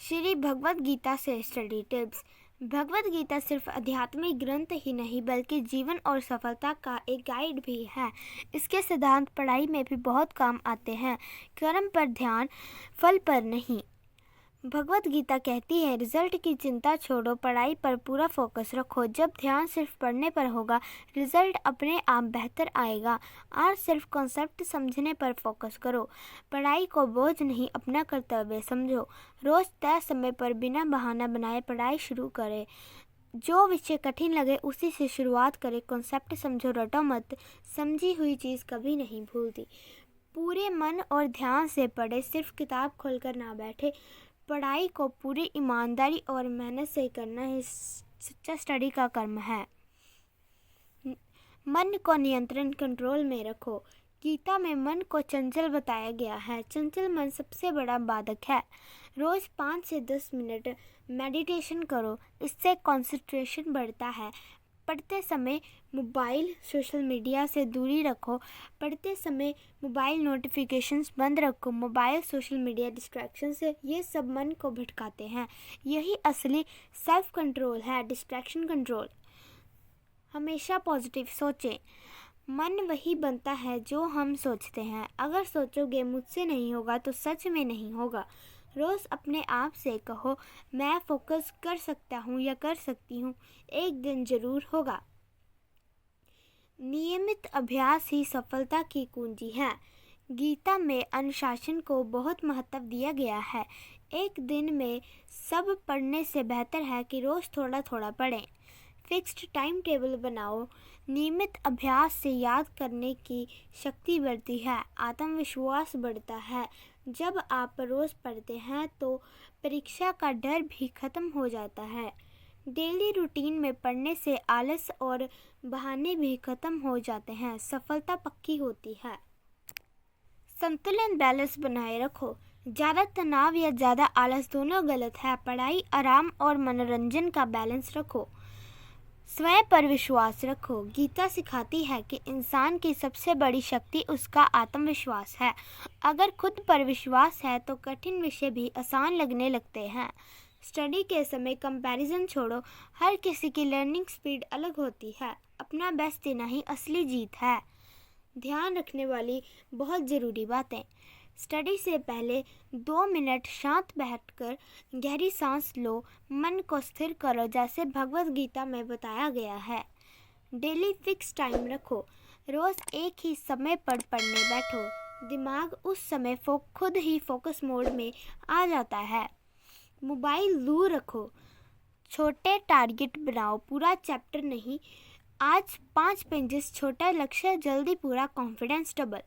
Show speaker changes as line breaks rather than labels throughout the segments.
श्री भगवद गीता से study tips. Bhagavad Gita सिर्फ आध्यात्मिक ग्रंथ ही नहीं बल्कि जीवन और सफलता का एक गाइड भी है। इसके सिद्धांत पढ़ाई में भी बहुत काम आते हैं। कर्म पर ध्यान, फल पर नहीं। भगवद गीता कहती है, रिजल्ट की चिंता छोड़ो, पढ़ाई पर पूरा फोकस रखो। जब ध्यान सिर्फ पढ़ने पर होगा, रिजल्ट अपने आप बेहतर आएगा। आज सिर्फ कॉन्सेप्ट समझने पर फोकस करो। पढ़ाई को बोझ नहीं, अपना कर्तव्य समझो। रोज तय समय पर बिना बहाना बनाए पढ़ाई शुरू करें। जो विषय कठिन लगे उसी से शुरुआत करें। कॉन्सेप्ट समझो, रटो मत। समझी हुई चीज़ कभी नहीं भूलती। पूरे मन और ध्यान से पढ़े, सिर्फ किताब खोलकर ना बैठे। पढ़ाई को पूरी ईमानदारी और मेहनत से करना ही सच्चा स्टडी का कर्म है। मन को नियंत्रण, कंट्रोल में रखो। गीता में मन को चंचल बताया गया है। चंचल मन सबसे बड़ा बाधक है। रोज 5 से 10 मिनट मेडिटेशन करो, इससे कंसंट्रेशन बढ़ता है। पढ़ते समय मोबाइल, सोशल मीडिया से दूरी रखो। पढ़ते समय मोबाइल नोटिफिकेशंस बंद रखो। मोबाइल, सोशल मीडिया डिस्ट्रैक्शन से ये सब मन को भटकाते हैं। यही असली सेल्फ कंट्रोल है, डिस्ट्रैक्शन कंट्रोल। हमेशा पॉजिटिव सोचें। मन वही बनता है जो हम सोचते हैं। अगर सोचोगे मुझसे नहीं होगा तो सच में नहीं होगा। रोज़ अपने आप से कहो, मैं फोकस कर सकता हूँ या कर सकती हूँ, एक दिन ज़रूर होगा। नियमित अभ्यास ही सफलता की कुंजी है। गीता में अनुशासन को बहुत महत्व दिया गया है। एक दिन में सब पढ़ने से बेहतर है कि रोज़ थोड़ा थोड़ा पढ़ें। फिक्स्ड टाइम टेबल बनाओ। नियमित अभ्यास से याद करने की शक्ति बढ़ती है, आत्मविश्वास बढ़ता है। जब आप रोज़ पढ़ते हैं तो परीक्षा का डर भी खत्म हो जाता है। डेली रूटीन में पढ़ने से आलस और बहाने भी खत्म हो जाते हैं। सफलता पक्की होती है। संतुलन, बैलेंस बनाए रखो। ज़्यादा तनाव या ज़्यादा आलस दोनों गलत है। पढ़ाई, आराम और मनोरंजन का बैलेंस रखो। स्वयं पर विश्वास रखो। गीता सिखाती है कि इंसान की सबसे बड़ी शक्ति उसका आत्मविश्वास है। अगर खुद पर विश्वास है तो कठिन विषय भी आसान लगने लगते हैं। स्टडी के समय कंपैरिजन छोड़ो। हर किसी की लर्निंग स्पीड अलग होती है। अपना बेस्ट देना ही असली जीत है। ध्यान रखने वाली बहुत ज़रूरी बातें। स्टडी से पहले 2 मिनट शांत बैठकर गहरी सांस लो। मन को स्थिर करो, जैसे भगवद गीता में बताया गया है। डेली फिक्स टाइम रखो। रोज़ एक ही समय पर पढ़ने बैठो। दिमाग उस समय खुद ही फोकस मोड में आ जाता है। मोबाइल दूर रखो। छोटे टारगेट बनाओ, पूरा चैप्टर नहीं। आज 5 पेजेस, छोटा लक्ष्य, जल्दी पूरा, कॉन्फिडेंस डबल।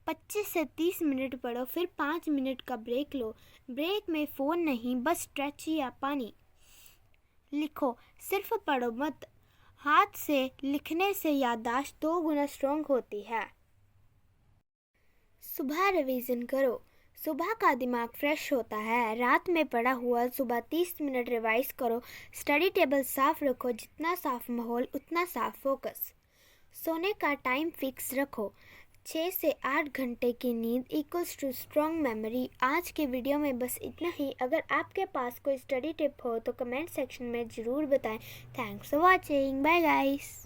25 से 30 मिनट पढ़ो, फिर 5 मिनट का ब्रेक लो। ब्रेक में फ़ोन नहीं, बस स्ट्रेच या पानी। लिखो, सिर्फ पढ़ो मत। हाथ से लिखने से याददाश्त 2 गुना स्ट्रॉन्ग होती है। सुबह रिवीजन करो। सुबह का दिमाग फ्रेश होता है। रात में पढ़ा हुआ सुबह 30 मिनट रिवाइज करो। स्टडी टेबल साफ रखो। जितना साफ माहौल उतना साफ फोकस। सोने का टाइम फिक्स रखो। 6 से 8 घंटे की नींद इक्वल्स टू स्ट्रॉन्ग मेमोरी। आज के वीडियो में बस इतना ही। अगर आपके पास कोई स्टडी टिप हो तो कमेंट सेक्शन में ज़रूर बताएं। Thanks for watching. Bye guys.